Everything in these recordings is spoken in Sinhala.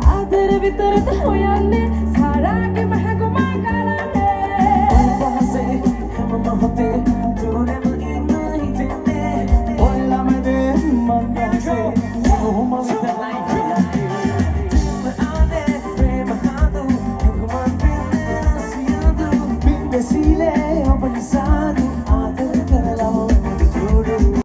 ආදර විතරද හොයන්නේ සාරාගේ මහගුමා කරන්නේ ඔබසේ හැම මොහොතේ දුරම ඉන්න හිතෙන්නේ ඔයලමදේ මං දැසේ කොහොම විතරයි කියන්නේ ආනේ ප්‍රේම හදු හැඟුමක් වෙන සියදු බින්දසිලේ ඔබ නිසාදු ආදර කරලා දුරු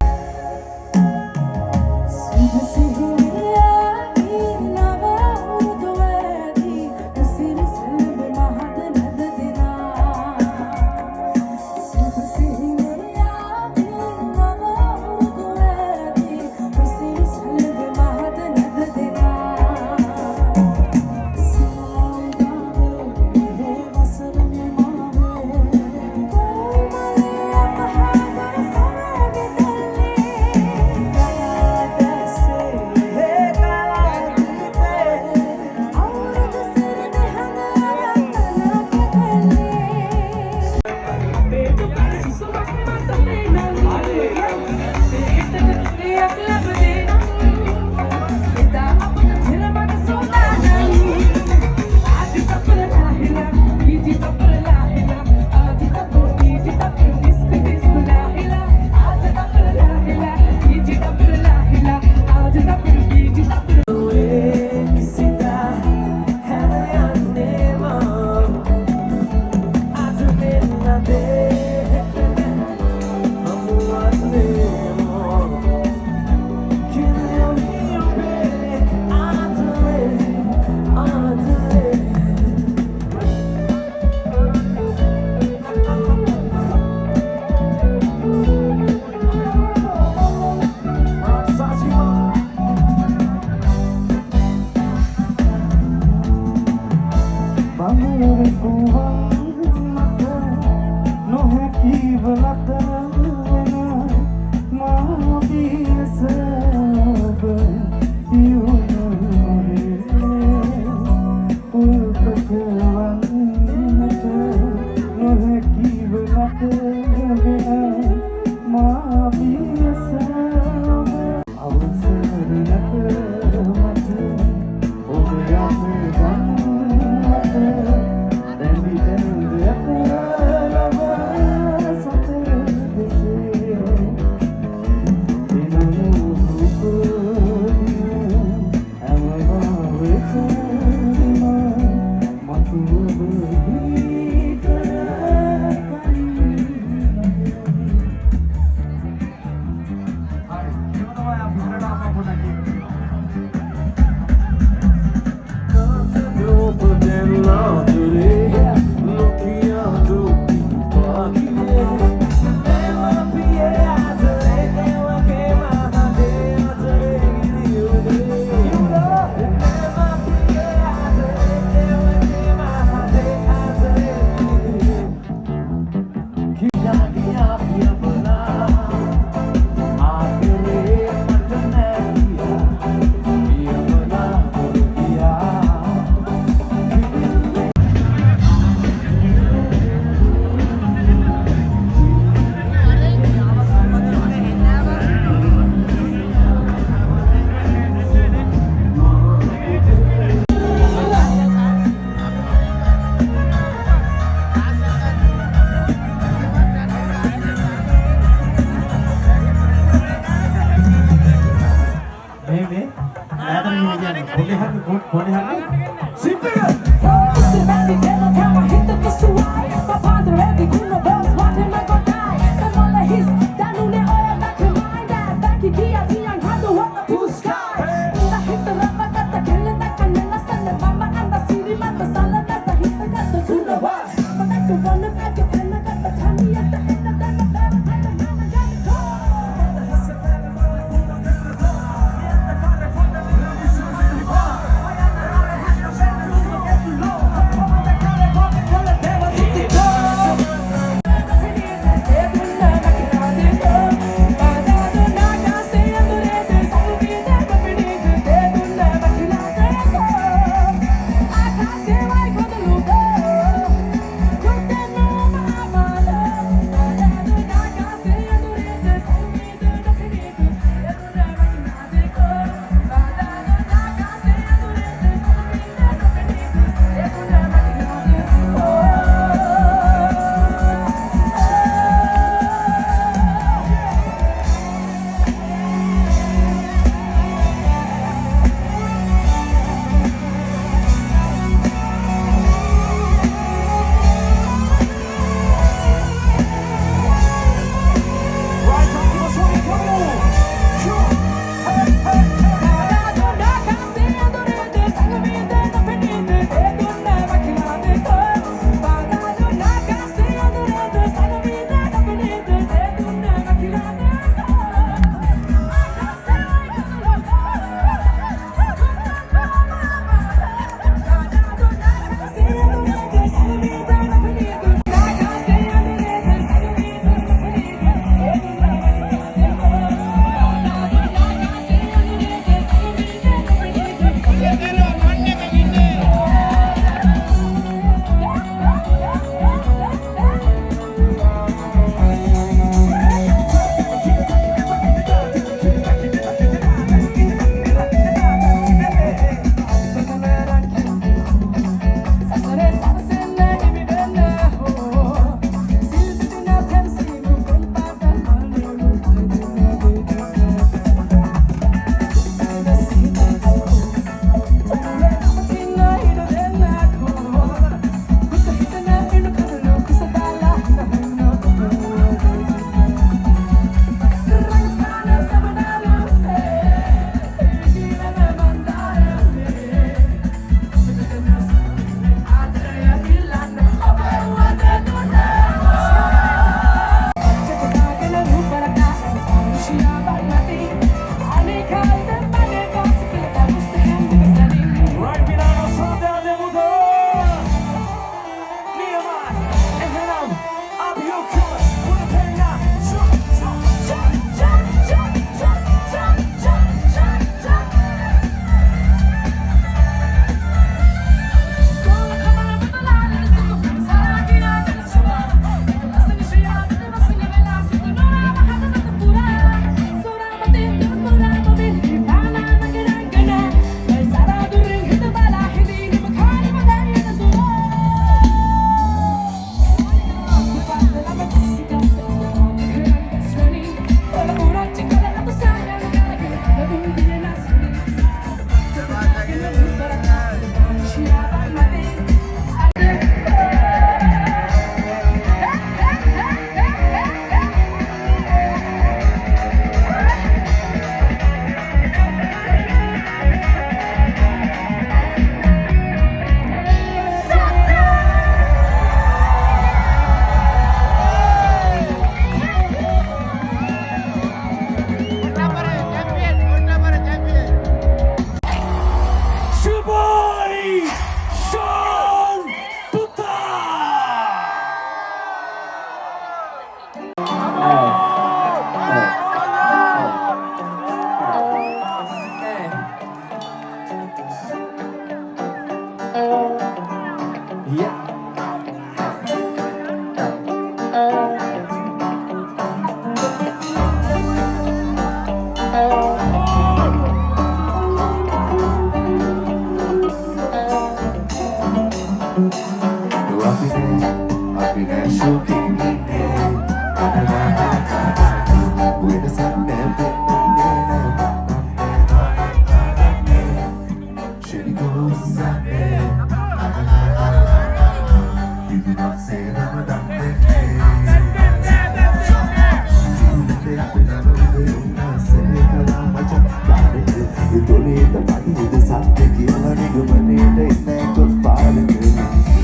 සත්‍ය කියලා නිගමනයට එන්නේ කොත් පාරක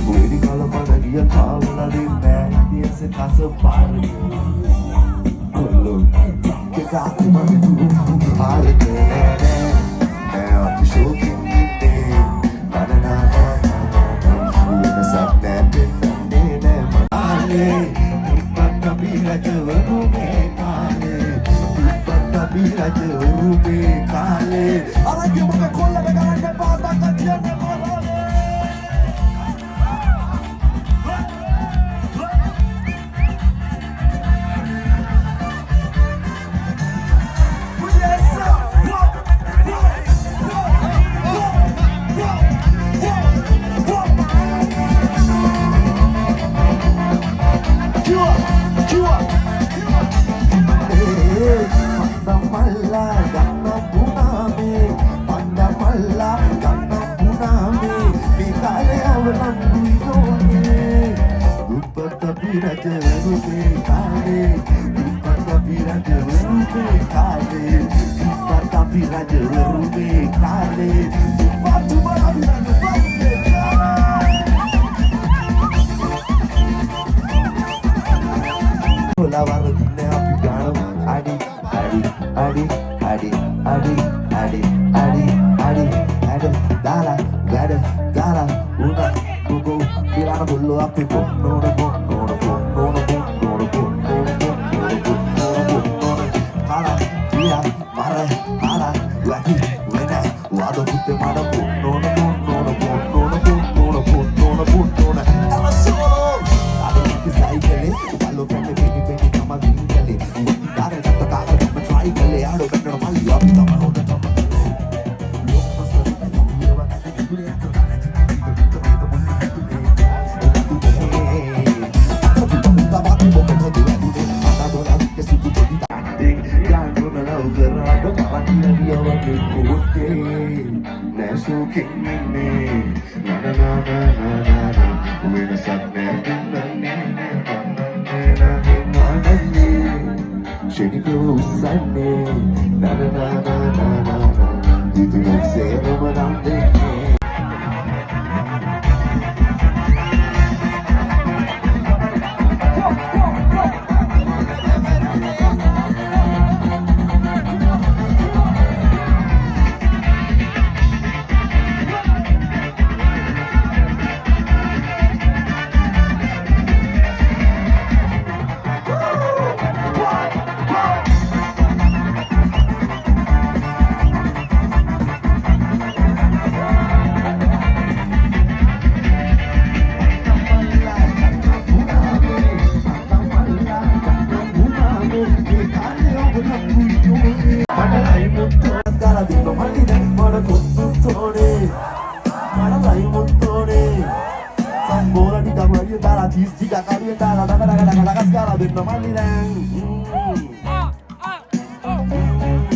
වෙඩි කලපන ගිය කාවලා දෙන්නේ ඉතියස කස පාරක කොල්ලෝ කෙකාතුම පාරක නෑ අපි ෂෝකින් ඉන්නේ බනනා වෙනසක් නැත්තේ නෑ මානේ උපත් අපි රජවරු මේ කාලේ උපත් අපි රජවරු මේ කාලේ අරන් යමුක කොල්ලට ගන්න පාතක් කියන්නේ මොනවද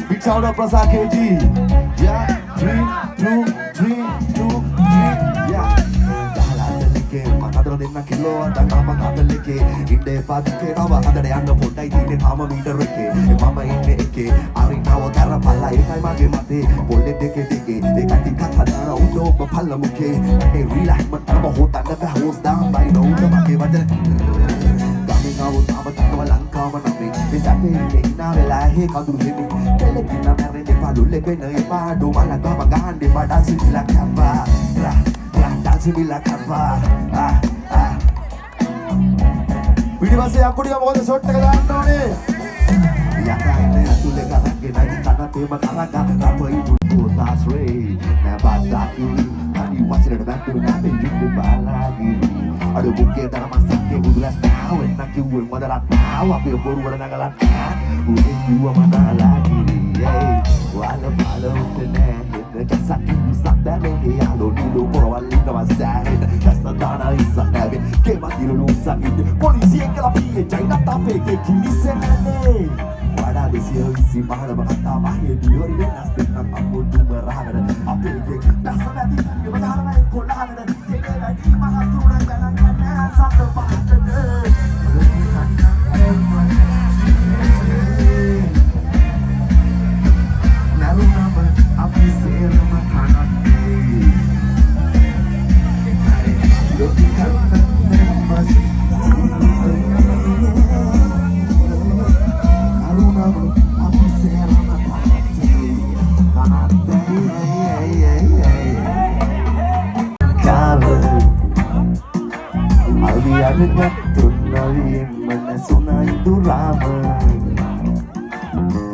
Big shout out Prasad KG. Yeah, 3, 2, 3, 2, 3. Yeah. මතර දෙන්න කිලෝ අතනම හදලකේ ඉන්නේ පාදිකේ නව හදට යන්න පොඩ්ඩයි තියෙන්නේ තාම මීටර එකේ මම ඉන්නේ එකේ අරිනව කරපල්ලා ඒකයි මගේ මතේ පොඩ්ඩේ දෙකේ දෙකේ දෙක ටිකක් හදන උඩෝම පල්ලමුකේ ඒ රිලැක්ස් මතම හොතන්න බෑ හොස් දාන් බයි නෝද මගේ වචන ගමේ ගාව තාම තව ලංකාව නමේ මේ සැපේ ඉන්න වෙලා හේ කඳුළු දෙමි දෙලකින් මැරෙන්නේ පාළුල්ලේ වෙන එපා ඩෝමල ගම ගහන්නේ බඩා සිලා කපා Dansi bila kapa පිටිපස්සේ යකුඩිය මොකද ෂොට් එක දාන්න ඕනේ යකන්නේ අතුලේ කරන්නේ නැති කන තේම කරගන්න රපයි දුරු තාස්රේ නබදාතු අනි වචරේ බැක්කු නැමෙ යුද්ධ බාලාගි අර බුකේ තරමස්සක්කේ බුදුලස් තාව එන්න කිව්වේ මදලක් තාව අපේ බොරු වල නගලා උදේ කිව්ව මනාලාගි වල බලුන්නේ Kasaki sakdane alo nilo porwalika masahid kasadana isakabe kema kilo sakide polisi kala pie jaina tape ke kinisene wada desio isi bahara bakata bahe diori benas dengan ampun dumerahana ape ke nasabati ke bahara kolahana ke lagi mahatura jangan satu bahtene Nalu nama api sel makanan mana sunai durama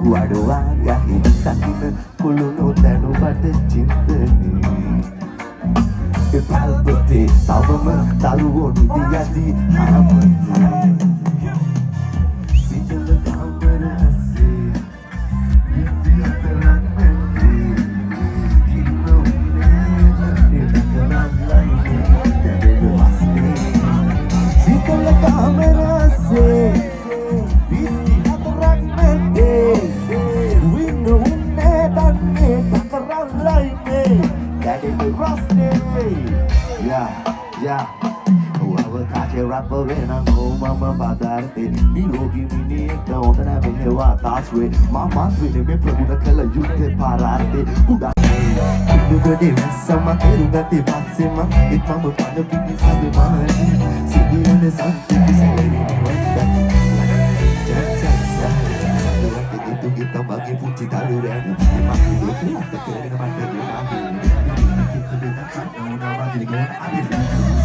Waduh gahi takina kulunu tanu pada cinta ni Kepal putih tahu taluon dia di hamati Si jalan kamera si dia terang nanti Kino ini terang lagi jadi lepas ni Si jalan kamera si dia terang nanti Window ni dan ni terang lagi jadi lepas ni Ya, whoever catch a rapper when I'm home, I'm about that thing. Me no give me need the open and me what that's way. Mama with me put the color you can parate. Kuda. You go the sama keru gati basima. It mama pada pigi sabe mani. Sidi ane santi kisah ini wanda. Itu kita bagi puji dari rani. Maki itu kita kena mati lagi. Kita dengan kau nama kita ada.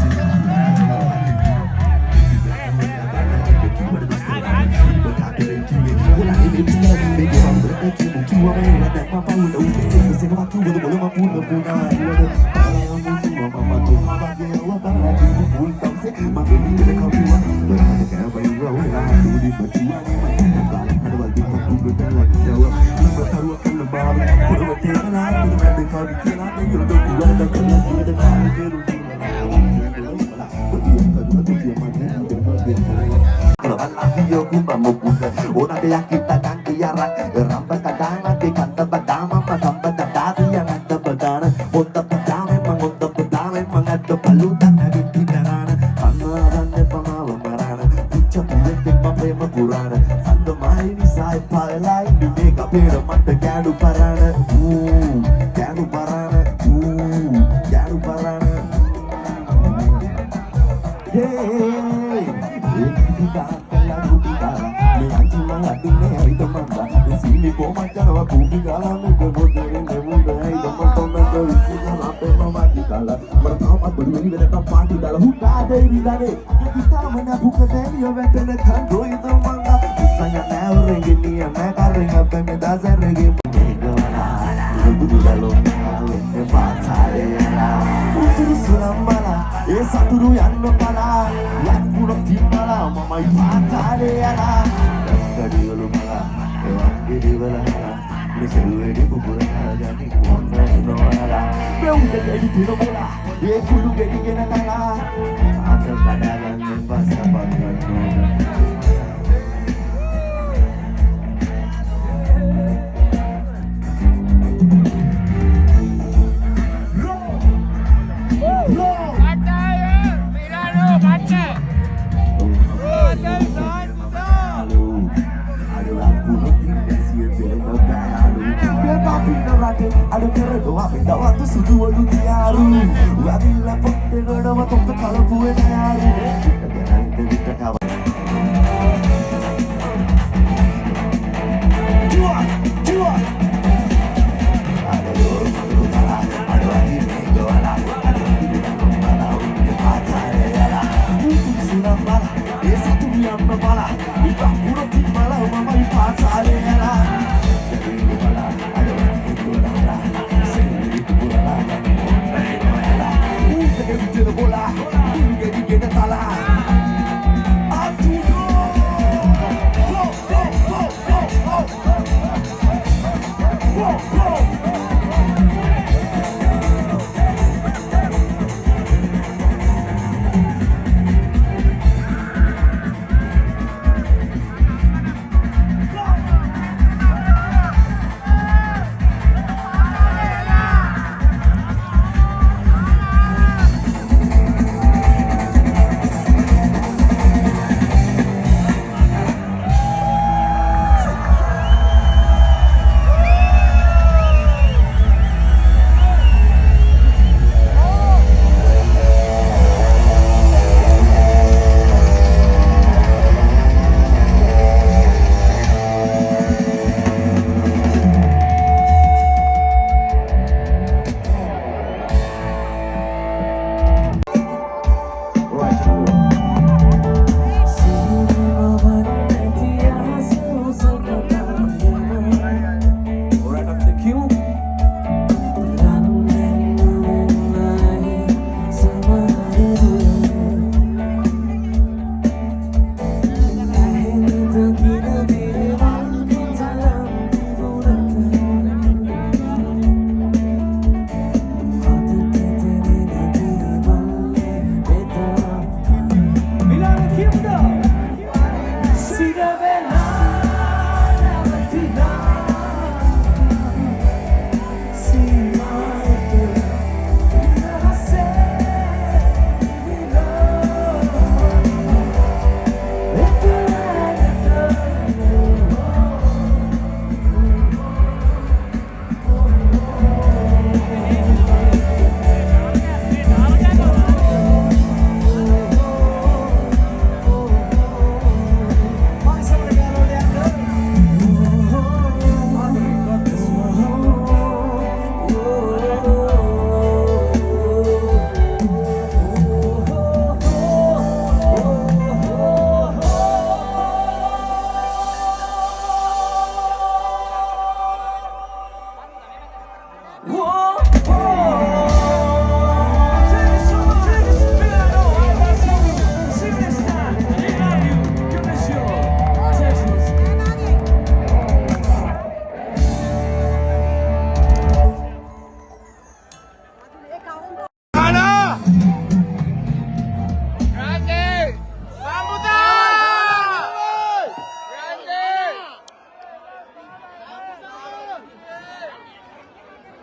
Orang yang kita kan tiaran Rambat kadang nanti kata badama Matamba dadari yang ada badana Unta padame mangunta padame Mangada palutan nabi tinarana Panaranne pamala marana Pucha pulete papema purana Sanda maini sai palai Mega pera mata gadu parana Gadu parana Gadu parana Hey Kita lagu kita Aduh hari teman di sini kau macam apa bumi kalah muda itu mentonton dari sini sampai mati kalah pertama berdua di dalam party dalam hutan dari dari kita menabuhkan dari yang bertenaga doi itu mangga saya naik reggae yang mereka renggak pemeda saya reggae begitu dalam ini pacarnya putri selambala satu yang nombala yang kurang tinggal mama pacarnya Kadi lu malah, kadi malah, misalnya di buku jadi kontra nolah. Bau jadi tidak bola, kudu jadi kena kalah. Atau kadang yang bahasa bangga ada kerja apa waktu sudah lu tiaru wabila pokte gada waktu kalau gue tiaru kita kawan jua ada lu kalah ada lagi nego ala ada lagi dalam malau di pacar ya itu sudah malah satu yang malah di pura di malau mama di pacar ya jadi lu malah ada bola, jadi kita salah. Aduh,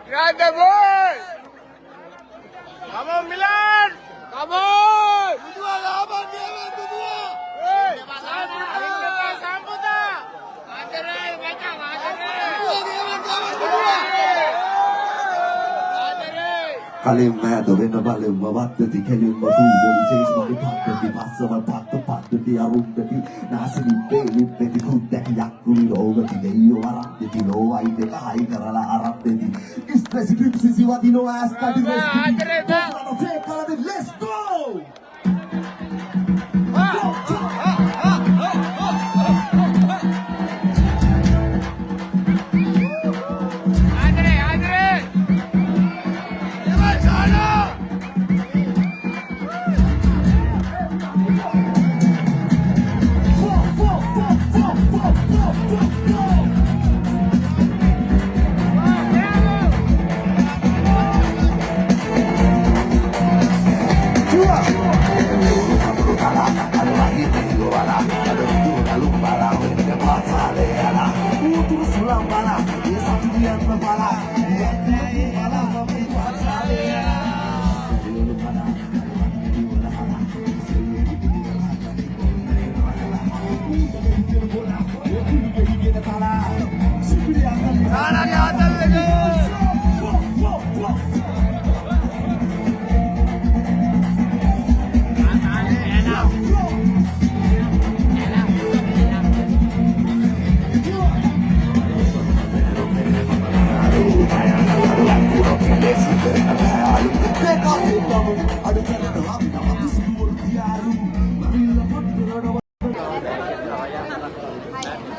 Grab the ball! Come on, Milan! Come on! Sambuta! කලින් මෑද වෙන බලෙන්ම වත්තති කෙලින්ම සූබොලි චේස් මලි පත්තති පස්සව පත්ත පත්තති අරුන්දති නාසලි පෙලිප්පෙති කුද්දැකි යක්කුලි ලෝගති දෙයියෝ වරක්දති ලෝවයි දෙක හයි කරලා අරක්දති ස්පෙසිෆික් සිසි වදිනෝ ඇස් කටි let's go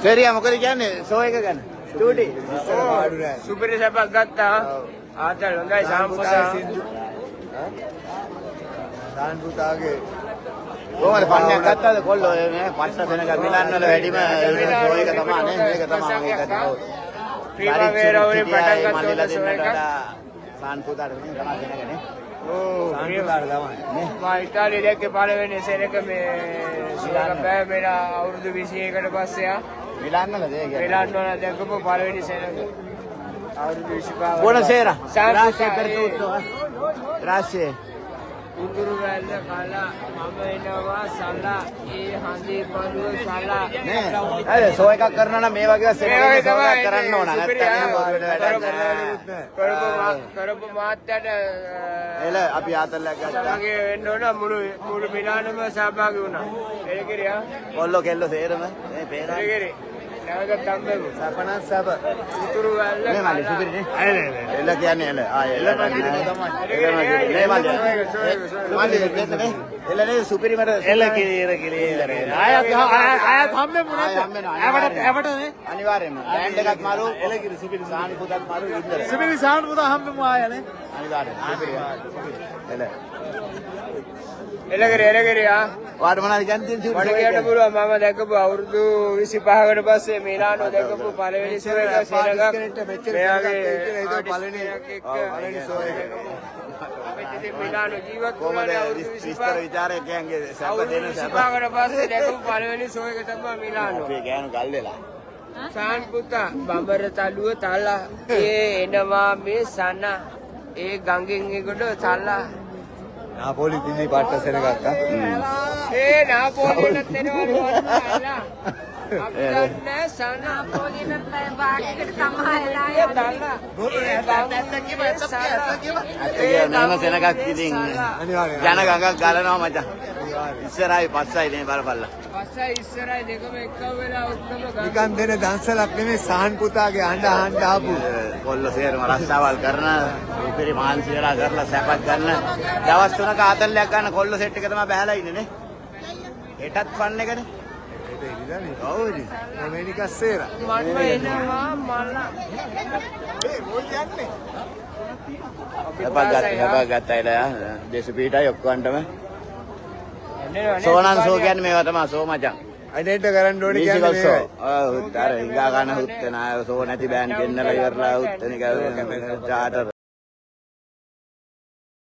සරියා මොකද කියන්නේ ෂෝ එක ගැන ටූටි සුපිරි සැපක් ගත්තා. ආතල් හොඳයි සම්පූර්ණ. සාන්පුතාගේ කොහමද පන්නයක් ගත්තද කොල්ලෝ මේ පස්ස දෙනක මිලන් වල වැඩිම ෂෝ එක තමයි නේ මේක තමයි මේක තමයි. ප්‍රීමවේරා වලින් පටන් ගත්තා ෂෝ එක. සාන්පුතාට වෙන තමයි දෙනකනේ. සාන්පුතාට තමයි නේ. මා ඉතාලියේ දැක්කේ පළවෙනි සෙනක මේ ශ්‍රී ලංකාවේ මෙල අවුරුදු 21කට පස්සේ මිලන් වල දෙය කියන්නේ. මිලන් වල දැක්කපු පළවෙනි සෙනක අවුරුදු 25. Buonasera. Grazie per tutto. Grazie. උතුරු වැල්ල කලා මම එනවා සලා ඒ හඳේ පළුව සලා නේ අර ෂෝ එකක් කරනවා නම් මේ වගේ සෙනග ෂෝ එකක් කරන්න ඕන නැත්නම් කරපු මාත්‍යට එල අපි ආතල්ලක් ගත්තා වගේ වෙන්න ඕන මුළු මිලානම සහභාගී වුණා. එලකිරියා කොල්ලෝ කෙල්ලෝ තේරම මේ පේරා එලකිරි නැවත තම්බෙමු සපන සබ උතුරු වැල්ල මේ මල්ලි සුපිරි නේ එල කියන්නේ එල එල තමයි නේ මල්ලි මල්ලි එල නේ සුපිරි මට එල කිරි ආයත් හම්බෙමු නේද එවට නේ අනිවාර්යයෙන්ම බෑන්ඩ් එකක් මාරු එල කිරි සුපිරි සාහන් පුතත් මාරු ඉන්දර සුපිරි සාහන් පුත හම්බෙමු ආයනේ අනිවාර්යයෙන් එල එලකිරියා වාඩ මොනවද කියන්නේ මට කියන්න පුළුවන් මම දැකපු අවුරුදු 25කට පස්සේ මිලානෝ දැකපු පළවෙනි ෂෝ එක සෙනගක් මෙයාගේ පළවෙනි ෂෝ එක මිලානෝ ජීවත් වුණානේ අවුරුදු 25 විචාරකයන්ගේ සැප දෙන සැප 25කට පස්සේ දැකපු පළවෙනි ෂෝ එක තමයි මිලානෝ. මේ ගෑනු ගල් වෙලා සාන් පුතා බඹර තලුව තලා ඒ එනවා මේ සන ඒ ගඟෙන් එගොඩ තලා නාපෝලි දිලි පාට සෙනගක් ඒ නාපෝලියනත් එනවලු අල්ලා අපිට සන නාපෝලියනත් වාගේකට තමයි එලා තලා නම සෙනගක් ඉතින් ජන ගඟක් ගලනවා මචං ඉස්සරහයි පස්සයි නේ බලපල්ලා පස්සයි ඉස්සරහයි දෙකම එක්ක වෙලා උත්තම නිකන් දෙන දන්සලක් නෙමෙයි සහන් පුතාගේ හඬ ආපු කොල්ල සේරම රස්සාවල් කරන උපරි මාන්සි වෙලා කරලා සැපක් ගන්න දවස් 3ක ආතල්ලයක් ගන්න කොල්ල සෙට් එක තමයි බහැලා ඉන්නේ නේ හෙටත් ෆන් එකනේ ඔව් ඉතින් මොනික සේරා මම එනවා මල්ලා ඒ මොල් යන්නේ අපා ගත්තා දේශපීඨයි ඔක්කොන්ටම සෝනන් සෝ කියන්නේ මේවා තමයි සෝ මචං අයිඩෙන්ට කරන්න ඕනේ කියන්නේ මේ ඔව් අර හිඟා ගන්න හුත්තන සෝ නැති බෑන් ගෙන්නලා ඉවරලා හුත්තනික චාටර්